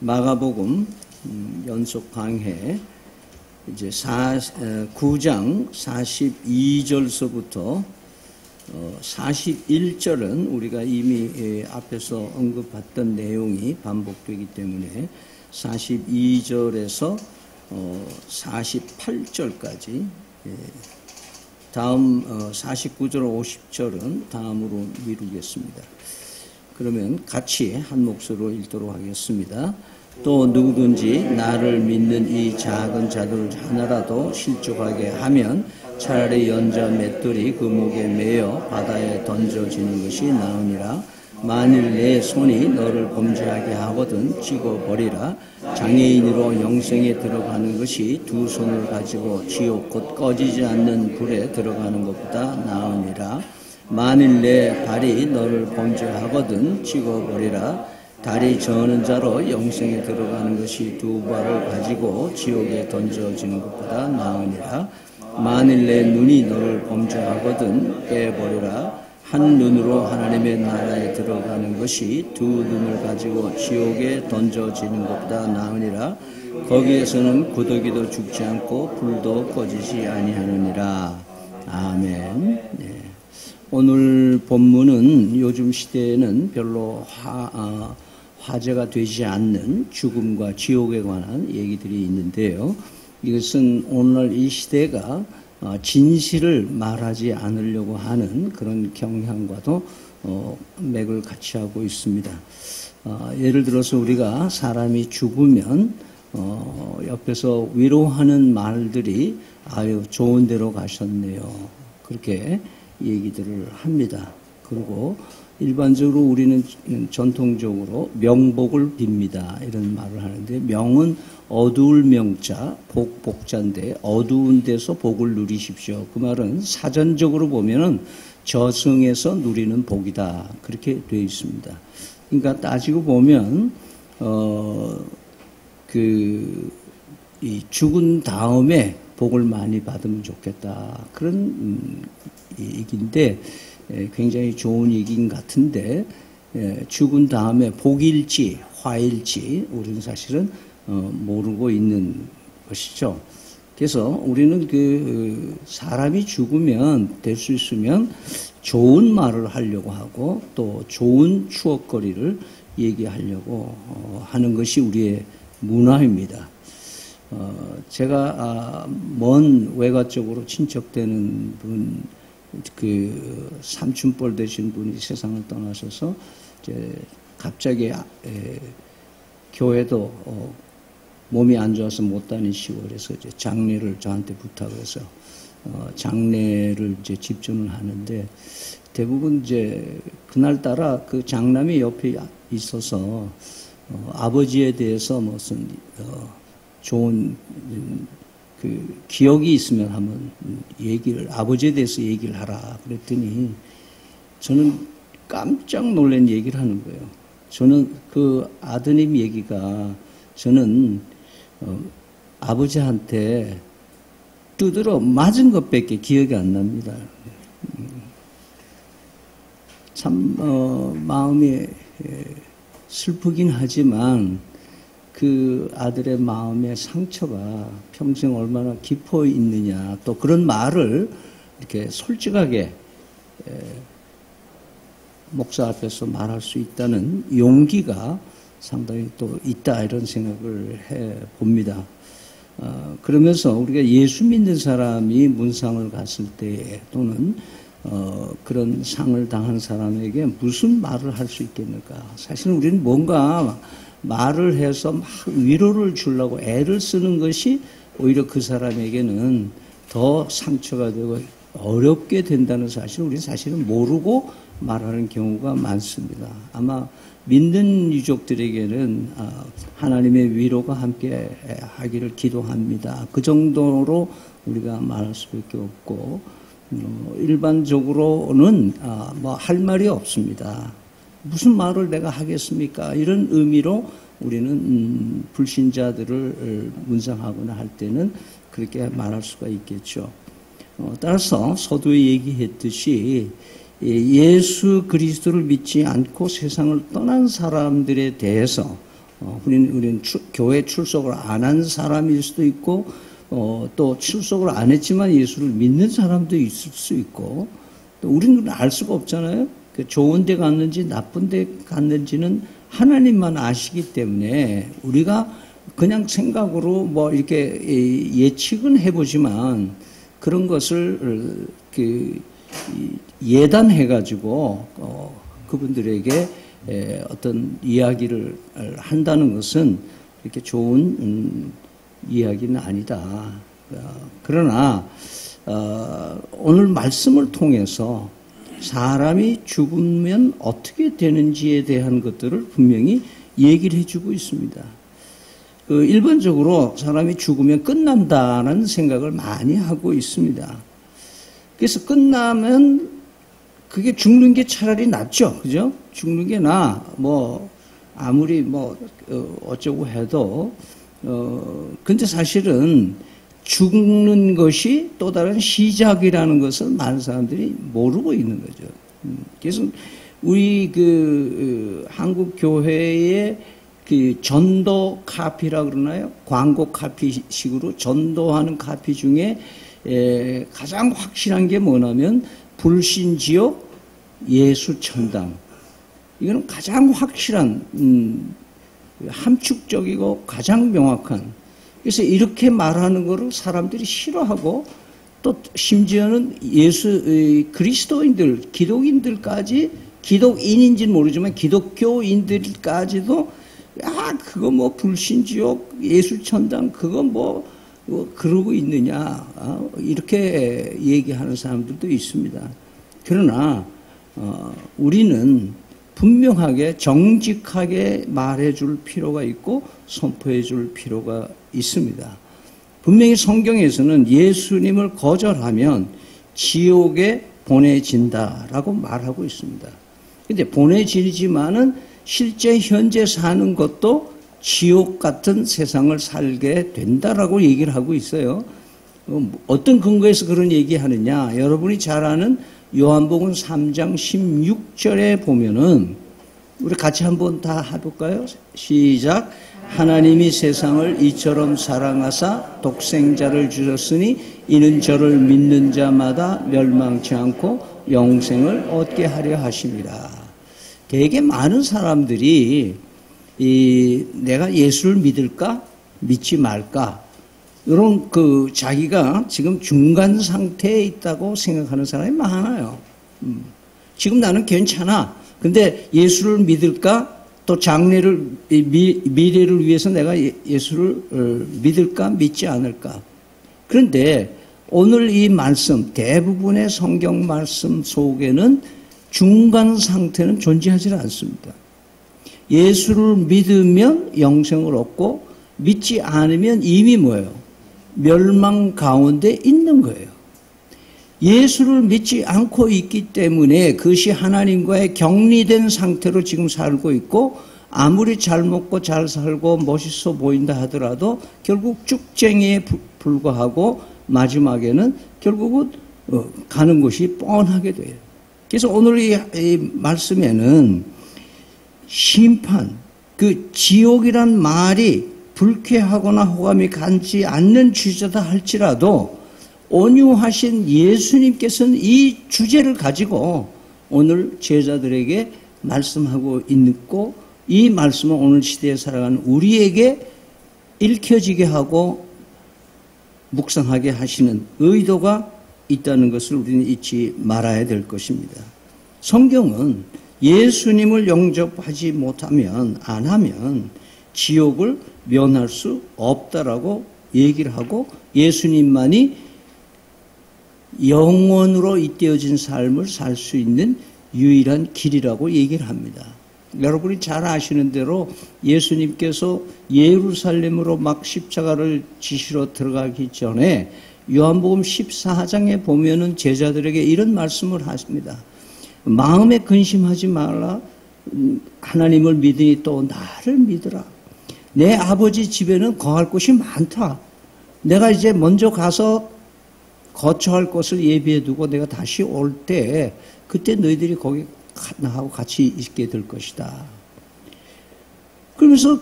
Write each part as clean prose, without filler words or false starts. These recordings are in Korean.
마가복음 연속 강해 이제 9장 42절서부터 41절은 우리가 이미 앞에서 언급했던 내용이 반복되기 때문에 42절에서 48절까지 다음 49절 50절은 다음으로 미루겠습니다. 그러면 같이 한 목소리로 읽도록 하겠습니다. 또 누구든지 나를 믿는 이 작은 자들 하나라도 실족하게 하면 차라리 연자 맷돌이 그 목에 매어 바다에 던져지는 것이 나으니라. 만일 내 손이 너를 범죄하게 하거든 찍어버리라. 장애인으로 영생에 들어가는 것이 두 손을 가지고 지옥 곧 꺼지지 않는 불에 들어가는 것보다 나으니라. 만일 내 발이 너를 범죄하거든 찍어버리라. 다리 저는 자로 영생에 들어가는 것이 두 발을 가지고 지옥에 던져지는 것보다 나으니라. 만일 내 눈이 너를 범죄하거든 빼버리라. 한 눈으로 하나님의 나라에 들어가는 것이 두 눈을 가지고 지옥에 던져지는 것보다 나으니라. 거기에서는 구더기도 죽지 않고 불도 꺼지지 아니하느니라. 아멘. 네. 오늘 본문은 요즘 시대에는 별로 화제가 되지 않는 죽음과 지옥에 관한 얘기들이 있는데요. 이것은 오늘날 이 시대가 진실을 말하지 않으려고 하는 그런 경향과도 맥을 같이 하고 있습니다. 예를 들어서 우리가 사람이 죽으면 옆에서 위로하는 말들이 아유 좋은 데로 가셨네요. 그렇게 얘기들을 합니다. 그리고 일반적으로 우리는 전통적으로 명복을 빕니다. 이런 말을 하는데 명은 어두울 명자, 복자인데 어두운 데서 복을 누리십시오. 그 말은 사전적으로 보면은 저승에서 누리는 복이다. 그렇게 되어 있습니다. 그러니까 따지고 보면 이 죽은 다음에 복을 많이 받으면 좋겠다. 그런 얘기인데 굉장히 좋은 얘기인 같은데 죽은 다음에 복일지 화일지 우리는 사실은 모르고 있는 것이죠. 그래서 우리는 사람이 죽으면 될 수 있으면 좋은 말을 하려고 하고 또 좋은 추억거리를 얘기하려고 하는 것이 우리의 문화입니다. 제가 먼 외가 쪽으로 친척되는 분, 삼촌뻘 되신 분이 세상을 떠나셔서 이제 갑자기 교회도 몸이 안 좋아서 못 다니시고 그래서 이제 장례를 저한테 부탁해서 장례를 이제 집중을 하는데 대부분 이제 그날따라 그 장남이 옆에 있어서 아버지에 대해서 무슨 좋은 기억이 있으면 한번 아버지에 대해서 얘기를 하라 그랬더니 저는 깜짝 놀란 얘기를 하는 거예요. 저는 그 아드님 얘기가 저는 아버지한테 두드러 맞은 것밖에 기억이 안 납니다. 참 마음이 슬프긴 하지만 그 아들의 마음의 상처가 평생 얼마나 깊어 있느냐 또 그런 말을 이렇게 솔직하게 목사 앞에서 말할 수 있다는 용기가 상당히 또 있다 이런 생각을 해 봅니다. 그러면서 우리가 예수 믿는 사람이 문상을 갔을 때 또는 그런 상을 당한 사람에게 무슨 말을 할 수 있겠는가. 사실은 우리는 뭔가 말을 해서 막 위로를 주려고 애를 쓰는 것이 오히려 그 사람에게는 더 상처가 되고 어렵게 된다는 사실을 우리는 사실은 모르고 말하는 경우가 많습니다. 아마 믿는 유족들에게는 하나님의 위로가 함께 하기를 기도합니다. 그 정도로 우리가 말할 수밖에 없고 일반적으로는 뭐 할 말이 없습니다. 무슨 말을 내가 하겠습니까? 이런 의미로 우리는 불신자들을 문상하거나 할 때는 그렇게 말할 수가 있겠죠. 따라서 서두에 얘기했듯이 예수 그리스도를 믿지 않고 세상을 떠난 사람들에 대해서 우리는 교회 출석을 안 한 사람일 수도 있고, 또 출석을 안 했지만 예수를 믿는 사람도 있을 수 있고, 또 우리는 알 수가 없잖아요. 좋은 데 갔는지 나쁜 데 갔는지는 하나님만 아시기 때문에 우리가 그냥 생각으로 뭐 이렇게 예측은 해보지만 그런 것을 예단해가지고 그분들에게 어떤 이야기를 한다는 것은 이렇게 좋은 이야기는 아니다. 그러나 오늘 말씀을 통해서 사람이 죽으면 어떻게 되는지에 대한 것들을 분명히 얘기를 해주고 있습니다. 일반적으로 사람이 죽으면 끝난다는 생각을 많이 하고 있습니다. 그래서 끝나면 그게 죽는 게 차라리 낫죠. 그죠? 죽는 게 아무리 어쩌고 해도, 근데 사실은 죽는 것이 또 다른 시작이라는 것을 많은 사람들이 모르고 있는 거죠. 그래서 우리 한국 교회의 전도 카피라 그러나요? 광고 카피식으로 전도하는 카피 중에 가장 확실한 게 뭐냐면 불신지옥 예수천당. 이거는 가장 확실한 함축적이고 가장 명확한. 그래서 이렇게 말하는 것을 사람들이 싫어하고 또 심지어는 그리스도인들, 기독인들까지 기독인인지는 모르지만 기독교인들까지도 그거 불신지옥 예수천당 그거 그러고 있느냐 이렇게 얘기하는 사람들도 있습니다. 그러나 우리는 분명하게 정직하게 말해줄 필요가 있고 선포해줄 필요가 있습니다. 분명히 성경에서는 예수님을 거절하면 지옥에 보내진다라고 말하고 있습니다. 그런데 보내지지만은 실제 현재 사는 것도 지옥 같은 세상을 살게 된다라고 얘기를 하고 있어요. 어떤 근거에서 그런 얘기하느냐? 여러분이 잘 아는 요한복음 3장 16절에 보면은 우리 같이 한번 다 해볼까요? 시작. 하나님이 세상을 이처럼 사랑하사 독생자를 주셨으니 이는 저를 믿는 자마다 멸망치 않고 영생을 얻게 하려 하심이라. 되게 많은 사람들이 내가 예수를 믿을까 믿지 말까 이런 자기가 지금 중간 상태에 있다고 생각하는 사람이 많아요. 지금 나는 괜찮아. 근데 예수를 믿을까? 또 장래를 미래를 위해서 내가 예수를 믿을까 믿지 않을까? 그런데 오늘 이 말씀 대부분의 성경 말씀 속에는 중간 상태는 존재하지 않습니다. 예수를 믿으면 영생을 얻고 믿지 않으면 이미 뭐예요? 멸망 가운데 있는 거예요. 예수를 믿지 않고 있기 때문에 그것이 하나님과의 격리된 상태로 지금 살고 있고 아무리 잘 먹고 잘 살고 멋있어 보인다 하더라도 결국 쭉쟁이에 불과하고 마지막에는 결국은 가는 곳이 뻔하게 돼요. 그래서 오늘 이 말씀에는 심판, 지옥이란 말이 불쾌하거나 호감이 가지 않는 주제다 할지라도 온유하신 예수님께서는 이 주제를 가지고 오늘 제자들에게 말씀하고 있고 이 말씀은 오늘 시대에 살아가는 우리에게 읽혀지게 하고 묵상하게 하시는 의도가 있다는 것을 우리는 잊지 말아야 될 것입니다. 성경은 예수님을 영접하지 못하면 안 하면 지옥을 면할 수 없다라고 얘기를 하고 예수님만이 영원으로 잇대어진 삶을 살 수 있는 유일한 길이라고 얘기를 합니다. 여러분이 잘 아시는 대로 예수님께서 예루살렘으로 막 십자가를 지시러 들어가기 전에 요한복음 14장에 보면은 제자들에게 이런 말씀을 하십니다. 마음에 근심하지 말라. 하나님을 믿으니 또 나를 믿으라. 내 아버지 집에는 거할 곳이 많다. 내가 이제 먼저 가서 거처할 곳을 예비해 두고 내가 다시 올 때 그때 너희들이 거기 나하고 같이 있게 될 것이다. 그러면서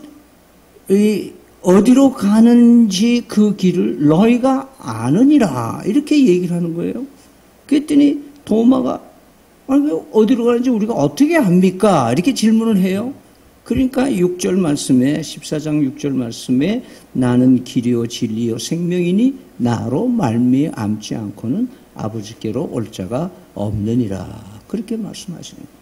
어디로 가는지 그 길을 너희가 아느니라 이렇게 얘기를 하는 거예요. 그랬더니 도마가 어디로 가는지 우리가 어떻게 압니까? 이렇게 질문을 해요. 그러니까 6절 말씀에 14장 6절 말씀에 나는 길이요 진리요 생명이니 나로 말미암지 않고는 아버지께로 올 자가 없느니라 그렇게 말씀하시는 거예요.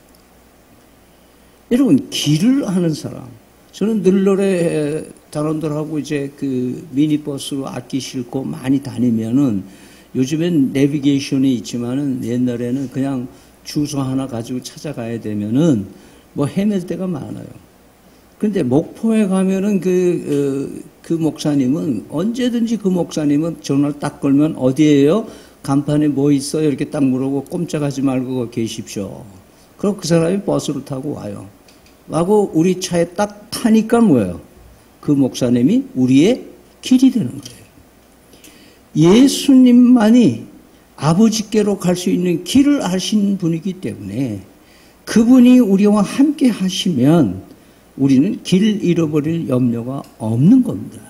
여러분 길을 아는 사람, 저는 늘노래 단원들하고 이제 그 미니버스로 악기 싣고 많이 다니면은 요즘엔 내비게이션이 있지만은 옛날에는 그냥 주소 하나 가지고 찾아가야 되면은 뭐 헤맬 때가 많아요. 그런데 목포에 가면은 그 목사님은 언제든지 그 목사님은 전화를 딱 걸면 어디에요? 간판에 뭐 있어요? 이렇게 딱 물어보고 꼼짝하지 말고 계십시오. 그럼 그 사람이 버스를 타고 와요. 하고 우리 차에 딱 타니까 뭐예요? 그 목사님이 우리의 길이 되는 거예요. 예수님만이 아버지께로 갈 수 있는 길을 아신 분이기 때문에 그분이 우리와 함께 하시면 우리는 길 잃어버릴 염려가 없는 겁니다.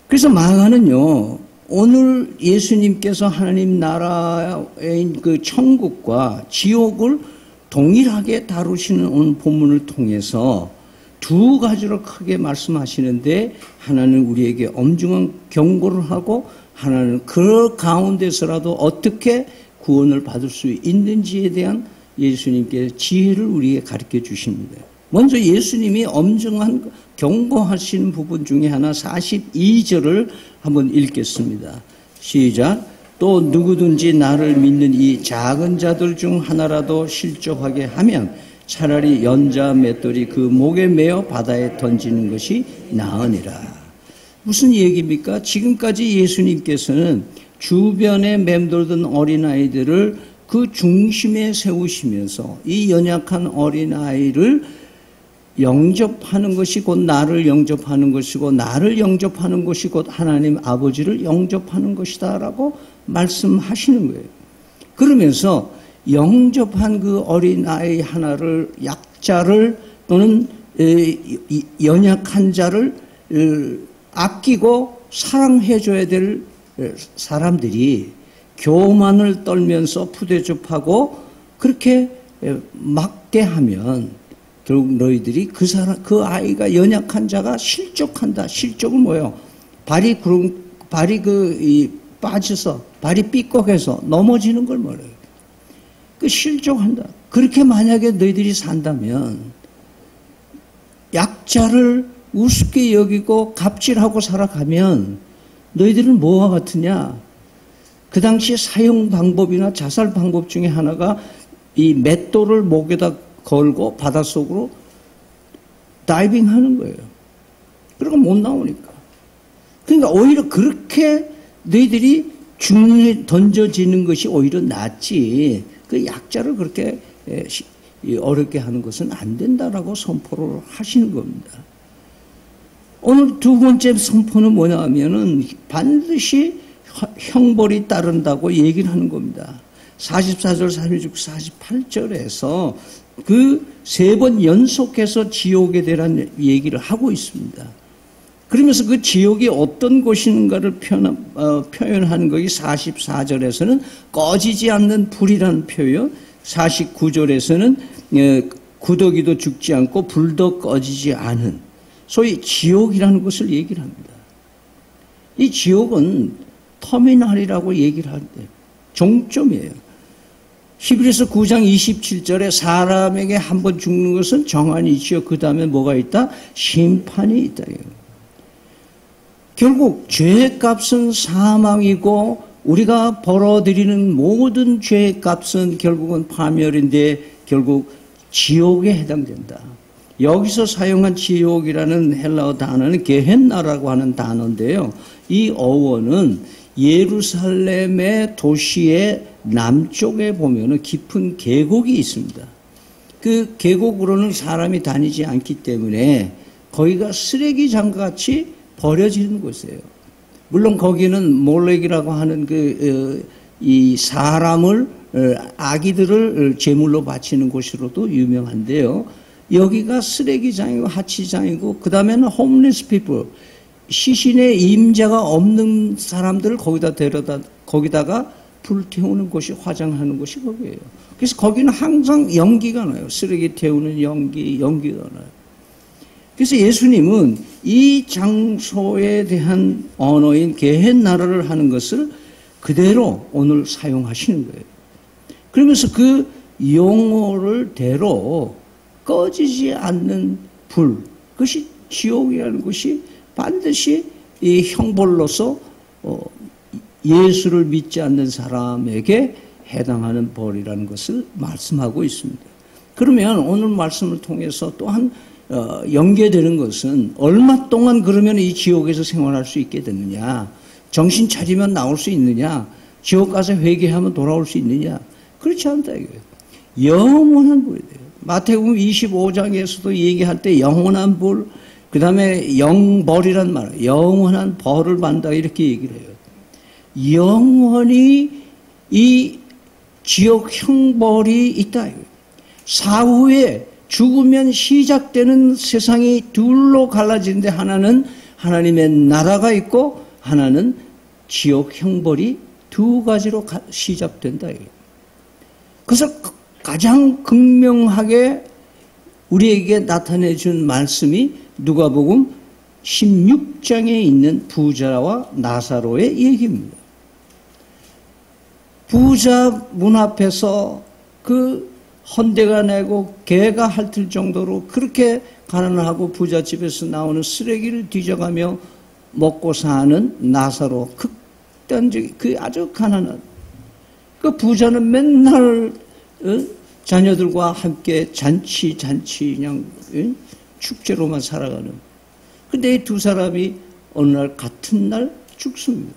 그래서 망하는요, 오늘 예수님께서 하나님 나라의 그 천국과 지옥을 동일하게 다루시는 오늘 본문을 통해서 두 가지로 크게 말씀하시는데 하나는 우리에게 엄중한 경고를 하고 하나는 그 가운데서라도 어떻게 구원을 받을 수 있는지에 대한 예수님께서 지혜를 우리에게 가르쳐 주십니다. 먼저 예수님이 엄중한 경고하시는 부분 중에 하나 42절을 한번 읽겠습니다. 시작. 또 누구든지 나를 믿는 이 작은 자들 중 하나라도 실족하게 하면 차라리 연자 맷돌이 그 목에 매어 바다에 던지는 것이 나으니라. 무슨 얘기입니까? 지금까지 예수님께서는 주변에 맴돌던 어린아이들을 그 중심에 세우시면서 이 연약한 어린아이를 영접하는 것이 곧 나를 영접하는 것이고 나를 영접하는 것이 곧 하나님 아버지를 영접하는 것이다 라고 말씀하시는 거예요. 그러면서 영접한 그 어린아이 하나를 약자를 또는 연약한 자를 아끼고 사랑해줘야 될 사람들이 교만을 떨면서 푸대접하고 그렇게 막게 하면 결국 너희들이 그 아이가 연약한 자가 실족한다. 실족은 뭐예요? 발이 빠져서 발이 삐걱해서 넘어지는 걸 말해요. 그 실족한다. 그렇게 만약에 너희들이 산다면 약자를 우습게 여기고 갑질하고 살아가면 너희들은 뭐와 같으냐? 그 당시 사용 방법이나 자살 방법 중에 하나가 이 맷돌을 목에다 걸고 바닷속으로 다이빙 하는 거예요. 그러니까 못 나오니까. 그러니까 오히려 그렇게 너희들이 중에 던져지는 것이 오히려 낫지. 그 약자를 그렇게 어렵게 하는 것은 안 된다라고 선포를 하시는 겁니다. 오늘 두 번째 선포는 뭐냐 하면은 반드시 형벌이 따른다고 얘기를 하는 겁니다. 44절, 46, 48절에서 그 세 번 연속해서 지옥에 대한 얘기를 하고 있습니다. 그러면서 그 지옥이 어떤 곳인가를 표현하는 것이 44절에서는 꺼지지 않는 불이라는 표현, 49절에서는 구더기도 죽지 않고 불도 꺼지지 않은 소위 지옥이라는 것을 얘기를 합니다. 이 지옥은 터미널이라고 얘기를 하는데 종점이에요. 히브리서 9장 27절에 사람에게 한 번 죽는 것은 정한이 있죠. 그 다음에 뭐가 있다? 심판이 있다. 결국 죄의 값은 사망이고 우리가 벌어들이는 모든 죄의 값은 결국은 파멸인데 결국 지옥에 해당된다. 여기서 사용한 지옥이라는 헬라어 단어는 게헨나라고 하는 단어인데요. 이 어원은 예루살렘의 도시의 남쪽에 보면은 깊은 계곡이 있습니다. 그 계곡으로는 사람이 다니지 않기 때문에 거기가 쓰레기장 같이 버려지는 곳이에요. 물론 거기는 몰렉이라고 하는 이 사람을 아기들을 제물로 바치는 곳으로도 유명한데요. 여기가 쓰레기장이고 하치장이고 그 다음에는 홈리스 피플, 시신의 임자가 없는 사람들을 거기다가 불태우는 곳이, 화장하는 곳이 거기예요. 그래서 거기는 항상 연기가 나요. 쓰레기 태우는 연기가 나요. 그래서 예수님은 이 장소에 대한 언어인 게헨나라를 하는 것을 그대로 오늘 사용하시는 거예요. 그러면서 그 용어를 대로 꺼지지 않는 불, 그것이 지옥이라는 것이 반드시 이 형벌로서 예수를 믿지 않는 사람에게 해당하는 벌이라는 것을 말씀하고 있습니다. 그러면 오늘 말씀을 통해서 또한 연계되는 것은 얼마 동안 그러면 이 지옥에서 생활할 수 있게 되느냐, 정신 차리면 나올 수 있느냐, 지옥 가서 회개하면 돌아올 수 있느냐, 그렇지 않다 이거예요. 영원한 불이 돼요. 마태복음 25장에서도 얘기할 때 영원한 불, 그 다음에 영벌이란 말, 영원한 벌을 받는다 이렇게 얘기를 해요. 영원히 이 지옥 형벌이 있다. 사후에 죽으면 시작되는 세상이 둘로 갈라지는데 하나는 하나님의 나라가 있고 하나는 지옥 형벌이 두 가지로 시작된다. 그래서 가장 극명하게 우리에게 나타내 준 말씀이 누가복음 16장에 있는 부자와 나사로의 얘기입니다. 부자 문 앞에서 그 헌대가 내고 개가 핥을 정도로 그렇게 가난하고 부잣집에서 나오는 쓰레기를 뒤져가며 먹고 사는 나사로, 극단적인 그 아주 가난한 그 부자는 맨날 자녀들과 함께 잔치 그냥 축제로만 살아가는. 근데 이 두 사람이 어느 날 같은 날 죽습니다.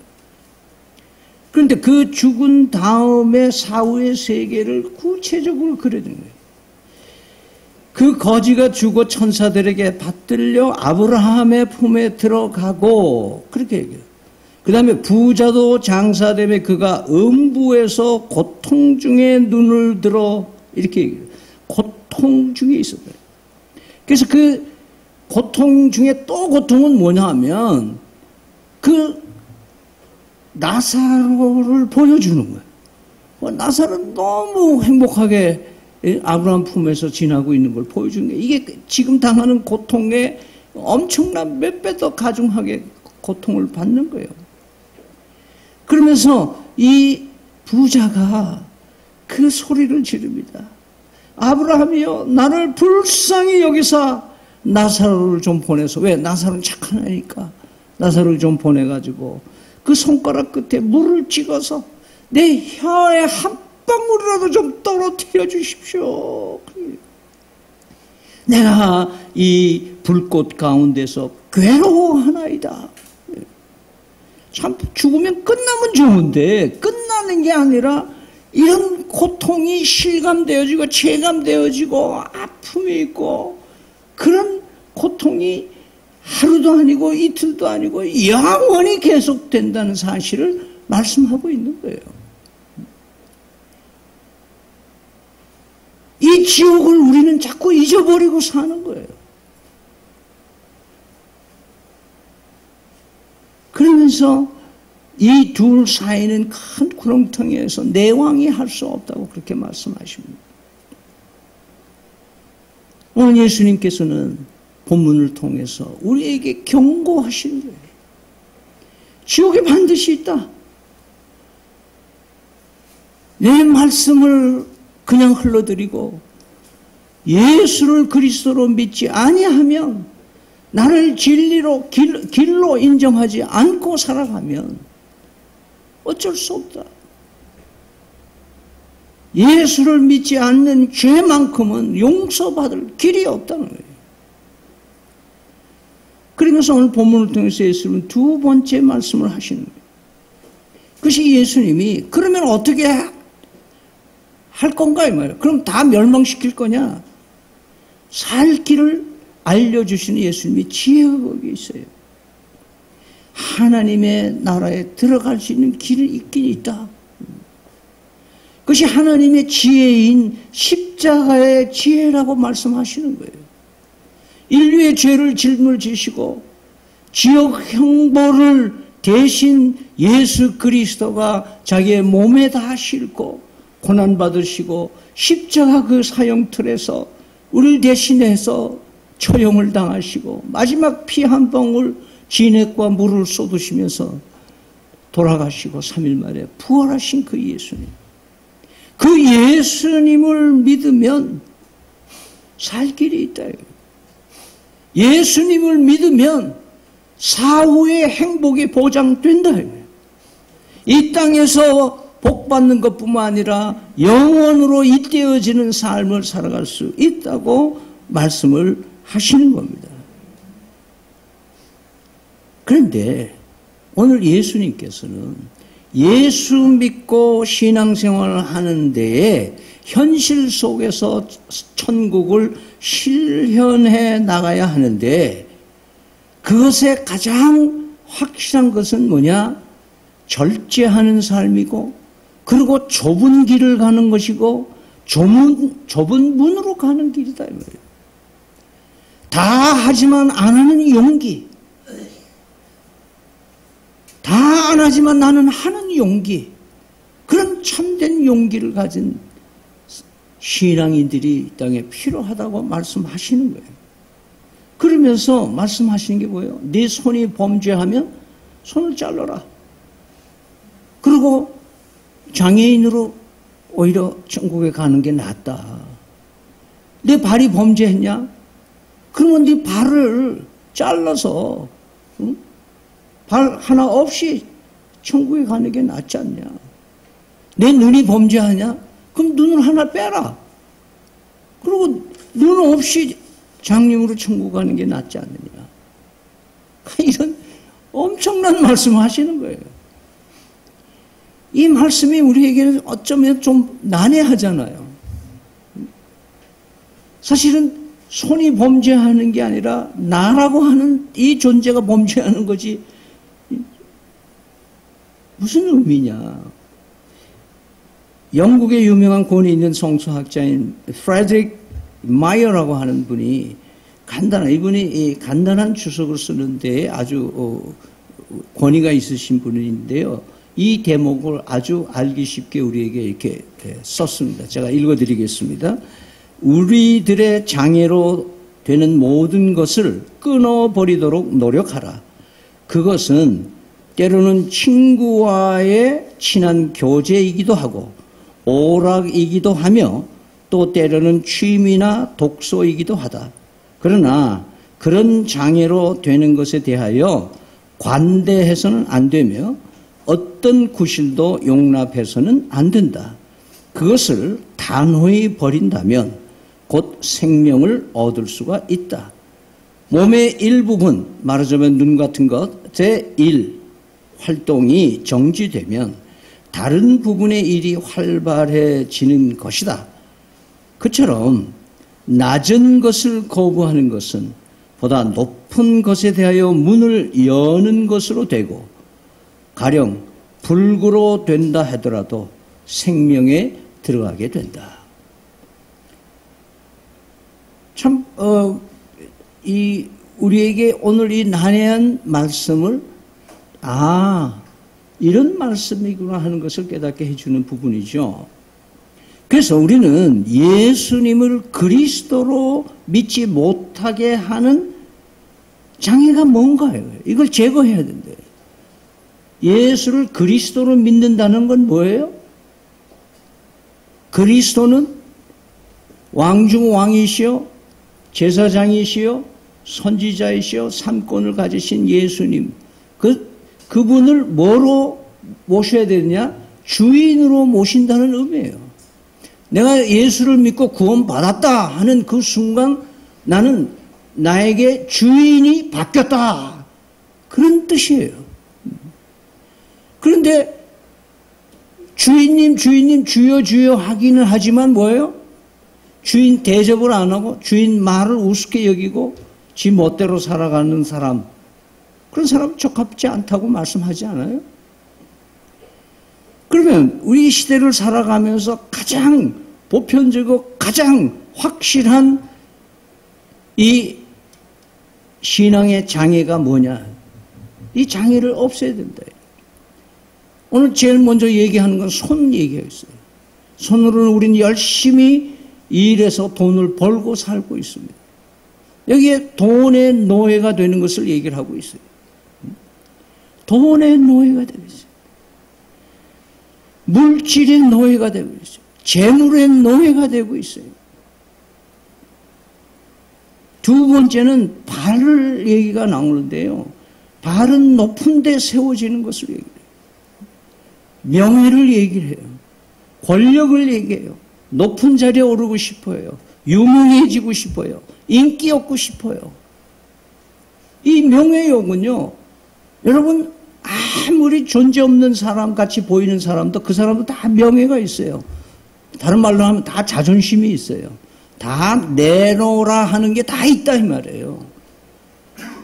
그런데 그 죽은 다음에 사후의 세계를 구체적으로 그려준 거예요. 그 거지가 죽어 천사들에게 받들려 아브라함의 품에 들어가고 그렇게 얘기해요. 그 다음에 부자도 장사되며 그가 음부에서 고통 중에 눈을 들어 이렇게 얘기해요. 고통 중에 있었어요. 그래서 그 고통 중에 또 고통은 뭐냐 하면 그 나사로를 보여주는 거예요. 나사로는 너무 행복하게 아브라함 품에서 지나고 있는 걸 보여주는 거예요. 이게 지금 당하는 고통에 엄청난 몇 배 더 가중하게 고통을 받는 거예요. 그러면서 이 부자가 그 소리를 지릅니다. 아브라함이여, 나를 불쌍히 여기사 나사로를 좀 보내서, 왜? 나사로는 착한 애니까 나사로를 좀 보내가지고 그 손가락 끝에 물을 찍어서 내 혀에 한 방울이라도 좀 떨어뜨려 주십시오. 내가 이 불꽃 가운데서 괴로워하나이다. 참 죽으면 끝나면 좋은데 끝나는 게 아니라 이런 고통이 실감되어지고 체감되어지고 아픔이 있고 그런 고통이 하루도 아니고 이틀도 아니고 영원히 계속된다는 사실을 말씀하고 있는 거예요. 이 지옥을 우리는 자꾸 잊어버리고 사는 거예요. 그러면서 이 둘 사이는 큰 구렁텅이에서 내왕이 할 수 없다고 그렇게 말씀하십니다. 오늘 예수님께서는 본문을 통해서 우리에게 경고하시는 거예요. 지옥에 반드시 있다. 내 말씀을 그냥 흘러드리고 예수를 그리스도로 믿지 아니하면, 나를 진리로 길로 인정하지 않고 살아가면 어쩔 수 없다. 예수를 믿지 않는 죄만큼은 용서받을 길이 없다는 거예요. 그러면서 오늘 본문을 통해서 예수님은 두 번째 말씀을 하시는 거예요. 그것이 예수님이 그러면 어떻게 할 건가 이 말이에요. 그럼 다 멸망시킬 거냐? 살 길을 알려주시는 예수님이 지혜가 거기 있어요. 하나님의 나라에 들어갈 수 있는 길이 있긴 있다. 그것이 하나님의 지혜인 십자가의 지혜라고 말씀하시는 거예요. 인류의 죄를 짊어지시고 지옥 형벌을 대신 예수 그리스도가 자기의 몸에다 싣고 고난받으시고 십자가 그 사형틀에서 우리를 대신해서 처형을 당하시고 마지막 피 한 방울 진액과 물을 쏟으시면서 돌아가시고 3일 만에 부활하신 그 예수님. 그 예수님을 믿으면 살 길이 있다. 예수님을 믿으면 사후의 행복이 보장된다. 이 땅에서 복받는 것뿐만 아니라 영원으로 잇대어지는 삶을 살아갈 수 있다고 말씀을 하시는 겁니다. 그런데 오늘 예수님께서는 예수 믿고 신앙생활을 하는 데에 현실 속에서 천국을 실현해 나가야 하는데 그것의 가장 확실한 것은 뭐냐? 절제하는 삶이고 그리고 좁은 길을 가는 것이고 좁은 문으로 가는 길이다. 다 하지만 안 하는 용기. 다 안 하지만 나는 하는 용기. 그런 참된 용기를 가진 신앙인들이 이 땅에 필요하다고 말씀하시는 거예요. 그러면서 말씀하시는 게 뭐예요? 네 손이 범죄하면 손을 잘라라. 그리고 장애인으로 오히려 천국에 가는 게 낫다. 내 발이 범죄했냐? 그러면 네 발을 잘라서 발 하나 없이 천국에 가는 게 낫지 않냐? 내 눈이 범죄하냐? 그럼 눈을 하나 빼라. 그리고 눈 없이 장님으로 천국 가는 게 낫지 않느냐? 이런 엄청난 말씀을 하시는 거예요. 이 말씀이 우리에게는 어쩌면 좀 난해하잖아요. 사실은 손이 범죄하는 게 아니라 나라고 하는 이 존재가 범죄하는 거지 무슨 의미냐. 영국의 유명한 권위 있는 성서학자인 프레드릭 마이어라고 하는 분이 이분이 간단한 주석을 쓰는데 아주 권위가 있으신 분인데요. 이 대목을 아주 알기 쉽게 우리에게 이렇게 썼습니다. 제가 읽어드리겠습니다. 우리들의 장애로 되는 모든 것을 끊어버리도록 노력하라. 그것은 때로는 친구와의 친한 교제이기도 하고 오락이기도 하며 또 때로는 취미나 독서이기도 하다. 그러나 그런 장애로 되는 것에 대하여 관대해서는 안 되며 어떤 구실도 용납해서는 안 된다. 그것을 단호히 버린다면 곧 생명을 얻을 수가 있다. 몸의 일부분, 말하자면 눈 같은 것의 활동이 정지되면 다른 부분의 일이 활발해지는 것이다. 그처럼 낮은 것을 거부하는 것은 보다 높은 것에 대하여 문을 여는 것으로 되고 가령 불구로 된다 하더라도 생명에 들어가게 된다. 참 우리에게 오늘 이 난해한 말씀을 이런 말씀이구나 하는 것을 깨닫게 해주는 부분이죠. 그래서 우리는 예수님을 그리스도로 믿지 못하게 하는 장애가 뭔가요? 이걸 제거해야 된대요. 예수를 그리스도로 믿는다는 건 뭐예요? 그리스도는 왕중 왕이시요 제사장이시요 선지자이시요 삼권을 가지신 예수님, 그분을 뭐로 모셔야 되느냐? 주인으로 모신다는 의미예요. 내가 예수를 믿고 구원받았다 하는 그 순간 나는 나에게 주인이 바뀌었다. 그런 뜻이에요. 그런데 주인님 주여 주여 하기는 하지만 뭐예요? 주인 대접을 안 하고 주인 말을 우습게 여기고 지 멋대로 살아가는 사람, 그런 사람 적합지 않다고 말씀하지 않아요? 그러면 우리 시대를 살아가면서 가장 보편적이고 가장 확실한 이 신앙의 장애가 뭐냐? 이 장애를 없애야 된다. 오늘 제일 먼저 얘기하는 건 손 얘기했어요. 손으로는 우리는 열심히 일해서 돈을 벌고 살고 있습니다. 여기에 돈의 노예가 되는 것을 얘기를 하고 있어요. 돈의 노예가 되고 있어요. 물질의 노예가 되고 있어요. 재물의 노예가 되고 있어요. 두 번째는 발을 얘기가 나오는데요. 발은 높은 데 세워지는 것을 얘기해요. 명예를 얘기를 해요. 권력을 얘기해요. 높은 자리에 오르고 싶어요. 유명해지고 싶어요. 인기 얻고 싶어요. 이 명예욕은요, 여러분, 아무리 존재 없는 사람 같이 보이는 사람도 그 사람도 다 명예가 있어요. 다른 말로 하면 다 자존심이 있어요. 다 내놓으라 하는 게 다 있다 이 말이에요.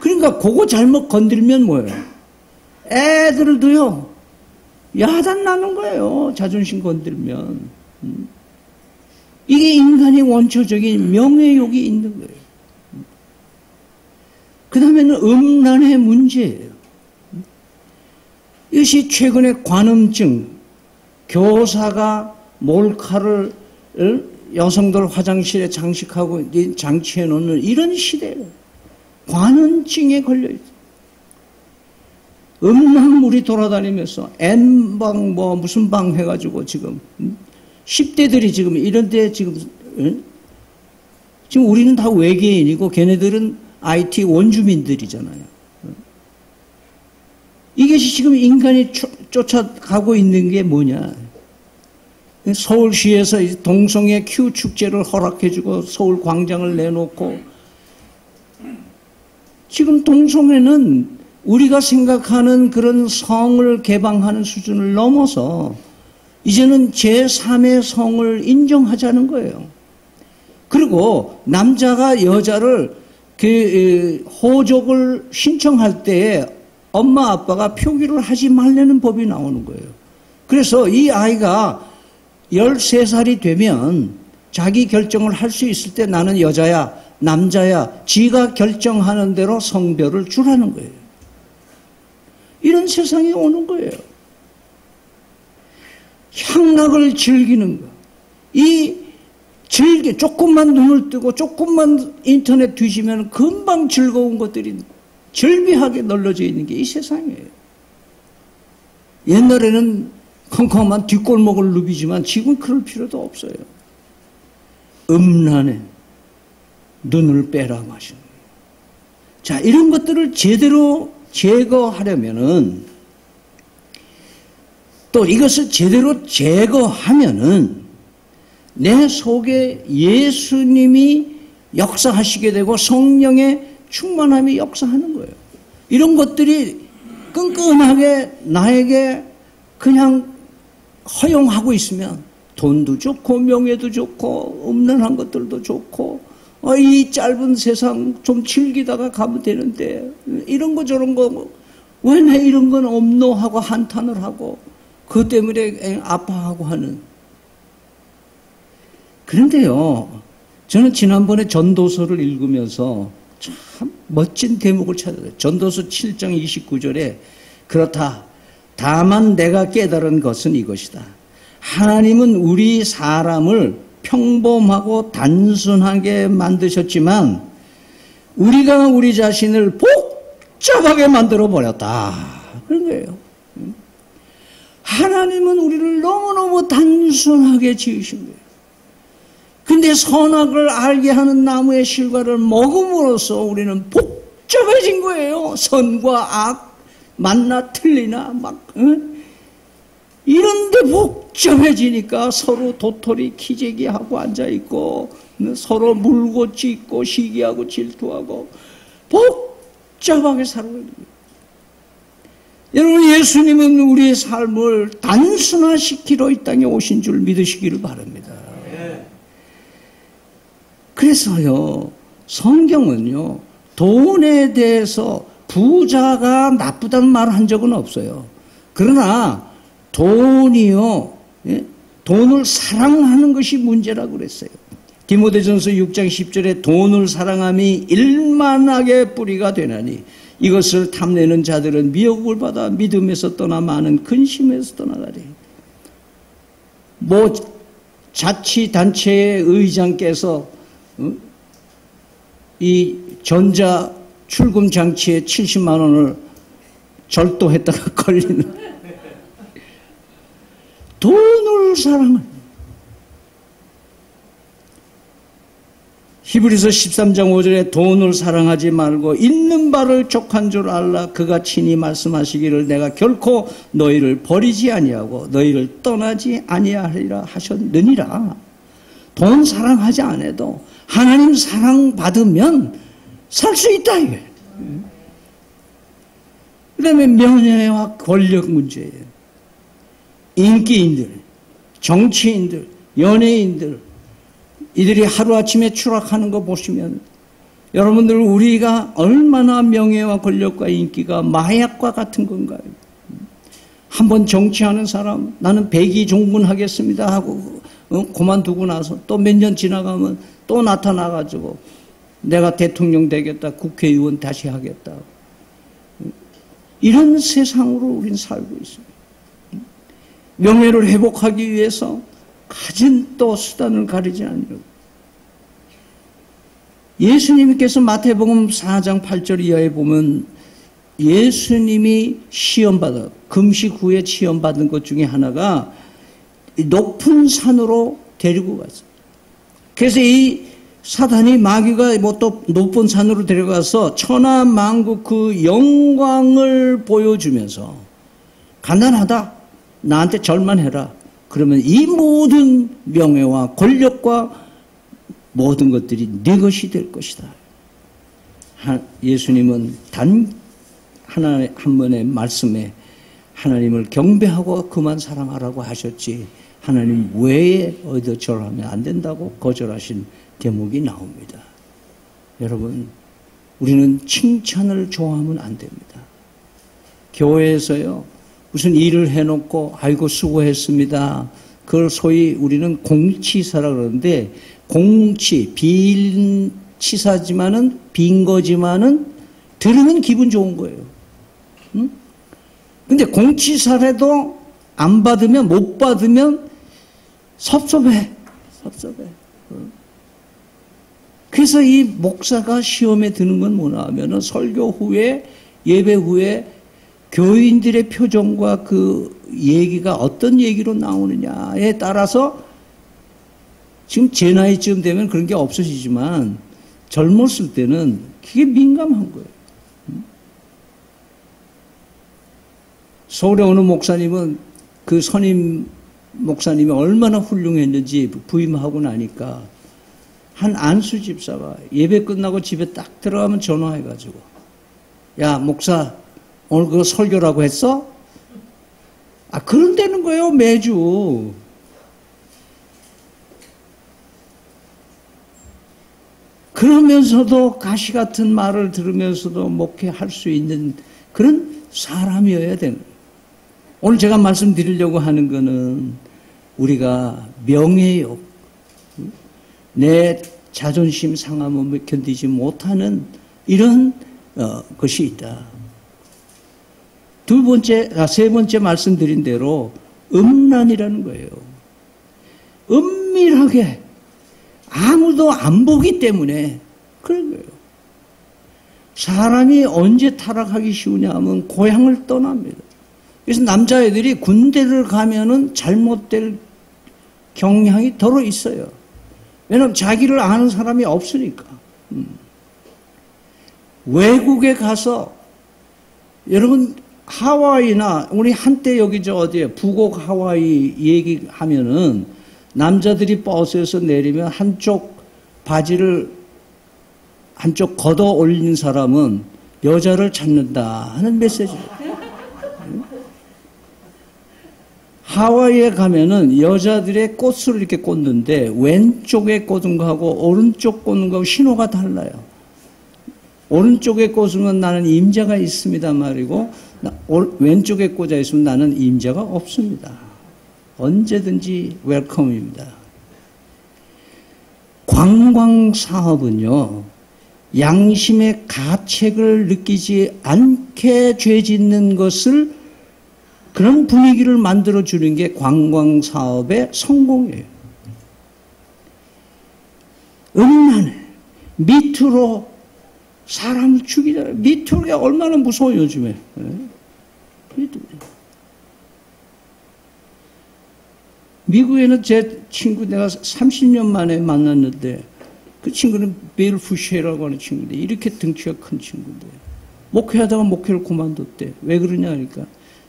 그러니까 그거 잘못 건들면 뭐예요? 애들도요, 야단 나는 거예요. 자존심 건들면. 이게 인간의 원초적인 명예욕이 있는 거예요. 그 다음에는 음란의 문제예요. 이것이 최근에 관음증, 교사가 몰카를 여성들 화장실에 장식하고 장치해 놓는 이런 시대예요. 관음증에 걸려있어요. 음란물이 돌아다니면서 N방 뭐 무슨 방 해가지고 지금 10대들이 지금 이런데 지금 우리는 다 외계인이고 걔네들은 IT 원주민들이잖아요. 이것이 지금 인간이 쫓아가고 있는 게 뭐냐? 서울시에서 동성애 Q 축제를 허락해주고 서울 광장을 내놓고 지금 동성애는 우리가 생각하는 그런 성을 개방하는 수준을 넘어서 이제는 제3의 성을 인정하자는 거예요. 그리고 남자가 여자를 호적을 신청할 때에 엄마 아빠가 표기를 하지 말라는 법이 나오는 거예요. 그래서 이 아이가 13살이 되면 자기 결정을 할 수 있을 때 나는 여자야 남자야 지가 결정하는 대로 성별을 주라는 거예요. 이런 세상이 오는 거예요. 향락을 즐기는 거. 조금만 눈을 뜨고 조금만 인터넷 뒤지면 금방 즐거운 것들이 절비하게 널려져 있는 게 이 세상이에요. 옛날에는 컴컴한 뒷골목을 누비지만 지금 그럴 필요도 없어요. 음란에 눈을 빼라 마시는 거예요. 자, 이런 것들을 제대로 제거하려면은 또 이것을 제대로 제거하면은 내 속에 예수님이 역사하시게 되고 성령의 충만함이 역사하는 거예요. 이런 것들이 끈끈하게 나에게 그냥 허용하고 있으면 돈도 좋고 명예도 좋고 음란한 것들도 좋고 이 짧은 세상 좀 즐기다가 가면 되는데 이런 거 저런 거 왜 내 이런 건 없노 하고 한탄을 하고 그것 때문에 아파하고 하는. 그런데요, 저는 지난번에 전도서를 읽으면서 참 멋진 대목을 찾았어요. 전도서 7장 29절에 그렇다. 다만 내가 깨달은 것은 이것이다. 하나님은 우리 사람을 평범하고 단순하게 만드셨지만 우리가 우리 자신을 복잡하게 만들어 버렸다. 그런 거예요. 하나님은 우리를 너무너무 단순하게 지으신 거예요. 근데 선악을 알게 하는 나무의 실과를 먹음으로써 우리는 복잡해진 거예요. 선과 악, 맞나 틀리나 막 이런데 복잡해지니까 서로 도토리 키재기하고 앉아있고 서로 물고 찢고 시기하고 질투하고 복잡하게 살고 있는 거예요. 여러분, 예수님은 우리의 삶을 단순화시키러 이 땅에 오신 줄 믿으시기를 바랍니다. 그래서요, 성경은요, 돈에 대해서 부자가 나쁘다는 말을 한 적은 없어요. 그러나 돈이요, 돈을 사랑하는 것이 문제라고 그랬어요. 디모데전서 6장 10절에 돈을 사랑함이 일만하게 뿌리가 되나니 이것을 탐내는 자들은 미혹을 받아 믿음에서 떠나 많은 근심에서 떠나가리. 뭐 자치단체의 의장께서 이 전자 출금 장치에 70만 원을 절도했다가 걸리는 돈을 사랑하는. 히브리서 13장 5절에 돈을 사랑하지 말고 있는 바를 족한 줄 알라. 그가 친히 말씀하시기를 내가 결코 너희를 버리지 아니하고 너희를 떠나지 아니하리라 하셨느니라. 돈 사랑하지 않아도 하나님 사랑받으면 살 수 있다 이게. 그 다음에 명예와 권력 문제예요. 인기인들, 정치인들, 연예인들 이들이 하루아침에 추락하는 거 보시면 여러분들 우리가 얼마나 명예와 권력과 인기가 마약과 같은 건가요? 한번 정치하는 사람 나는 백의 종군하겠습니다 하고 그만두고 나서 또 몇 년 지나가면 또 나타나가지고 내가 대통령 되겠다, 국회의원 다시 하겠다. 이런 세상으로 우리는 살고 있습니다. 명예를 회복하기 위해서 가진 또 수단을 가리지 않으려고. 예수님께서 마태복음 4장 8절 이하에 보면 예수님이 시험받아 금식 후에 시험받은 것 중에 하나가 높은 산으로 데리고 갔어요. 그래서 이 사단이 마귀가 뭐 또 높은 산으로 데려가서 천하만국 그 영광을 보여주면서 간단하다. 나한테 절만 해라. 그러면 이 모든 명예와 권력과 모든 것들이 네 것이 될 것이다. 예수님은 단 하나 한 번의 말씀에 하나님을 경배하고 그만 사랑하라고 하셨지 하나님 외에 어디서 절하면 안 된다고 거절하신 대목이 나옵니다. 여러분 우리는 칭찬을 좋아하면 안 됩니다. 교회에서요 무슨 일을 해놓고 아이고 수고했습니다. 그걸 소위 우리는 공치사라 그러는데 공치 빈 치사지만은 빈 거지만은 들으면 기분 좋은 거예요. 응? 근데 공치사라도 안 받으면 못 받으면 섭섭해. 그래서 이 목사가 시험에 드는 건 뭐냐 하면은 설교 후에 예배 후에 교인들의 표정과 그 얘기가 어떤 얘기로 나오느냐에 따라서 지금 제 나이쯤 되면 그런 게 없어지지만 젊었을 때는 그게 민감한 거예요. 서울에 어느 목사님은 그 선임 목사님이 얼마나 훌륭했는지 부임하고 나니까 한 안수 집사가 예배 끝나고 집에 딱 들어가면 전화해가지고 야 목사 오늘 그거 설교라고 했어? 아 그런다는 거예요 매주. 그러면서도 가시 같은 말을 들으면서도 목회할 수 있는 그런 사람이어야 되는 거예요. 오늘 제가 말씀드리려고 하는 거는 우리가 명예욕, 내 자존심 상함을 견디지 못하는 이런 것이 있다. 세 번째 말씀드린 대로 음란이라는 거예요. 은밀하게 아무도 안 보기 때문에 그런 거예요. 사람이 언제 타락하기 쉬우냐 하면 고향을 떠납니다. 그래서 남자애들이 군대를 가면은 잘못될 경향이 덜어 있어요. 왜냐하면 자기를 아는 사람이 없으니까. 외국에 가서 여러분 하와이나 우리 한때 여기 저 어디에 북옥 하와이 얘기하면은 남자들이 버스에서 내리면 한쪽 바지를 한쪽 걷어 올리는 사람은 여자를 찾는다 하는 메시지예요. 하와이에 가면은 여자들의 꽃을 이렇게 꽂는데 왼쪽에 꽂은 거하고 오른쪽 꽂는 거하고 신호가 달라요. 오른쪽에 꽂으면 나는 임자가 있습니다 말이고 왼쪽에 꽂아 있으면 나는 임자가 없습니다. 언제든지 웰컴입니다. 관광 사업은요, 양심의 가책을 느끼지 않게 죄 짓는 것을, 그런 분위기를 만들어주는 게 관광 사업의 성공이에요. 음란해. 미투로 사람 죽이잖아요. 미투가 얼마나 무서워요, 요즘에. 미투. 미국에는 제 친구 내가 30년 만에 만났는데, 그 친구는 베일 푸쉐라고 하는 친구인데, 이렇게 등치가 큰 친구인데, 목회하다가 목회를 그만뒀대. 왜 그러냐 하니까,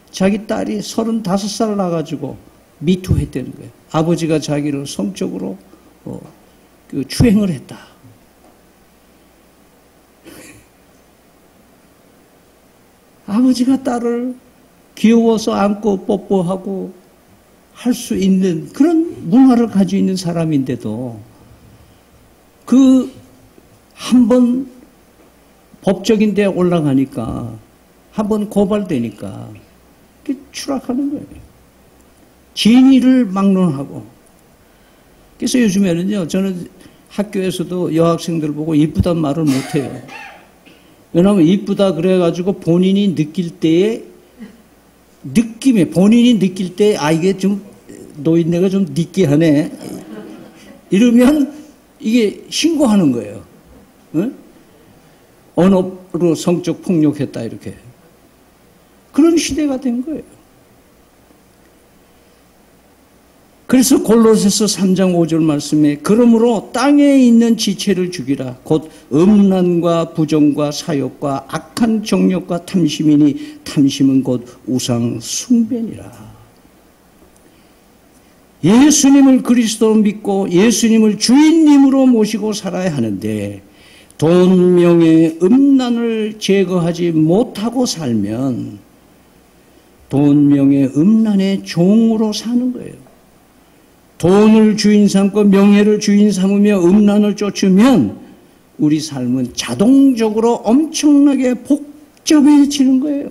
자기 딸이 35살 나가지고 미투 했다는 거예요. 아버지가 자기를 성적으로 추행을 했다. 아버지가 딸을 귀여워서 안고 뽀뽀하고 할 수 있는 그런 문화를 가지고 있는 사람인데도 그 한 번 법적인 데 올라가니까, 한 번 고발되니까 추락하는 거예요. 진위를 막론하고. 그래서 요즘에는요, 저는 학교에서도 여학생들 보고 이쁘단 말을 못해요. 왜냐하면 이쁘다 그래가지고 본인이 느낄 때에, 본인이 느낄 때, 이게 좀 노인네가 좀 느끼하네, 이러면 이게 신고하는 거예요. 응? 언어로 성적 폭력했다, 이렇게. 그런 시대가 된 거예요. 그래서 골로새서 3장 5절 말씀에, 그러므로 땅에 있는 지체를 죽이라. 곧 음란과 부정과 사욕과 악한 정욕과 탐심이니, 탐심은 곧 우상 숭배니라. 예수님을 그리스도로 믿고 예수님을 주인님으로 모시고 살아야 하는데, 돈, 명예, 음란을 제거하지 못하고 살면 돈, 명예, 음란의 종으로 사는 거예요. 돈을 주인 삼고 명예를 주인 삼으며 음란을 쫓으면 우리 삶은 자동적으로 엄청나게 복잡해지는 거예요.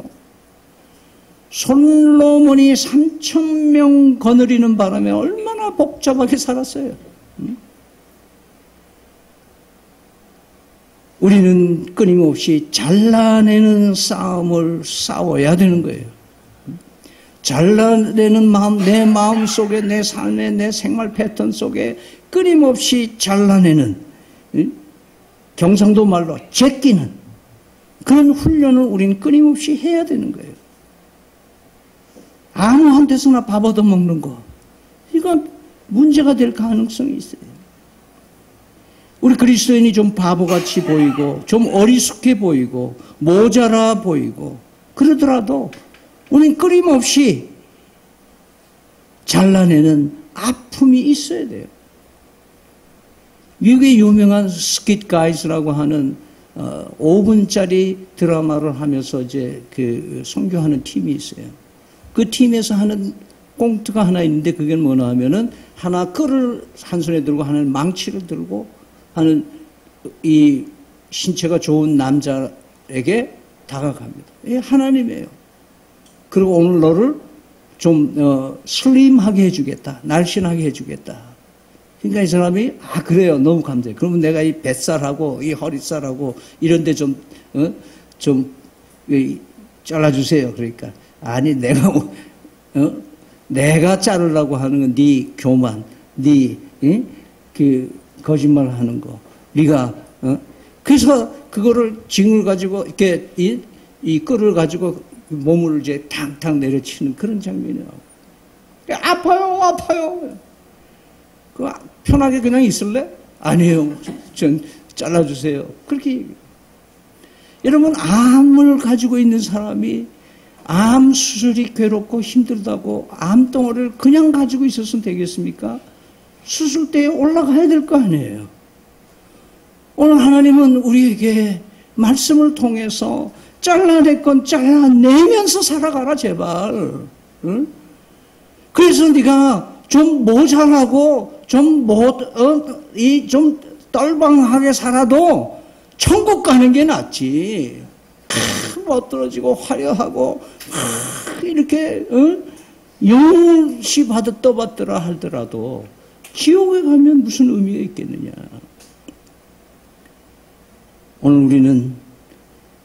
솔로몬이 3,000명 거느리는 바람에 얼마나 복잡하게 살았어요. 우리는 끊임없이 잘라내는 싸움을 싸워야 되는 거예요. 잘라내는 마음, 내 마음 속에, 내 삶에, 내 생활 패턴 속에 끊임없이 잘라내는, 경상도 말로 제끼는 그런 훈련을 우리는 끊임없이 해야 되는 거예요. 아무한테서나 밥 얻어먹는 거, 이건 문제가 될 가능성이 있어요. 우리 그리스도인이 좀 바보같이 보이고 좀 어리숙해 보이고 모자라 보이고 그러더라도 우리는 끊임없이 잘라내는 아픔이 있어야 돼요. 미국의 유명한 스킷 가이즈라고 하는 5분짜리 드라마를 하면서 이제 그 선교하는 팀이 있어요. 그 팀에서 하는 꽁트가 하나 있는데, 그게 뭐냐 하면은, 하나 끌을 한 손에 들고 하나는 망치를 들고 하는 이 신체가 좋은 남자에게 다가갑니다. 예, 하나님이에요. 그리고 오늘 너를 좀 슬림하게 해주겠다, 날씬하게 해주겠다. 그러니까 이 사람이 그래요, 너무 감사해요. 그러면 내가 이 뱃살하고 이 허리살하고 이런데 좀 잘라주세요. 그러니까 아니, 내가 자르려고 하는 건 네 교만, 네 그 거짓말 하는 거, 네가 그래서 그거를 징을 가지고 이렇게 이 끌을 가지고 몸을 이제 탕탕 내려치는 그런 장면이 나와요. 아파요. 그 편하게 그냥 있을래? 아니에요. 전 잘라주세요. 그렇게. 여러분, 암을 가지고 있는 사람이 암 수술이 괴롭고 힘들다고 암덩어리를 그냥 가지고 있었으면 되겠습니까? 수술대에 올라가야 될 거 아니에요. 오늘 하나님은 우리에게 말씀을 통해서 잘라낼 건 잘라내면서 살아가라, 제발. 응? 그래서 네가 좀 모자라고 좀 떨방하게 살아도 천국 가는 게 낫지. 멋들어지고 화려하고 이렇게 영시 받았더라 하더라도 지옥에 가면 무슨 의미가 있겠느냐. 오늘 우리는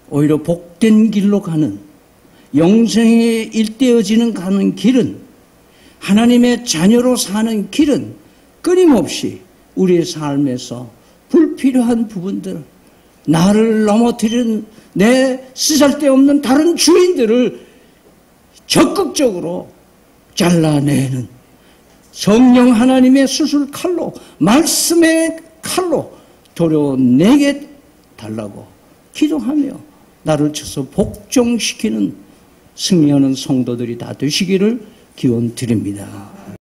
오히려 복된 길로 가는, 영생에 일대어지는 가는 길은, 하나님의 자녀로 사는 길은 끊임없이 우리의 삶에서 불필요한 부분들, 나를 넘어뜨리는 내 쓰잘데없는 다른 주인들을 적극적으로 잘라내는 성령 하나님의 수술 칼로, 말씀의 칼로 도려내게 달라고 기도하며 나를 쳐서 복종시키는 승리하는 성도들이 다 되시기를 기원 드립니다.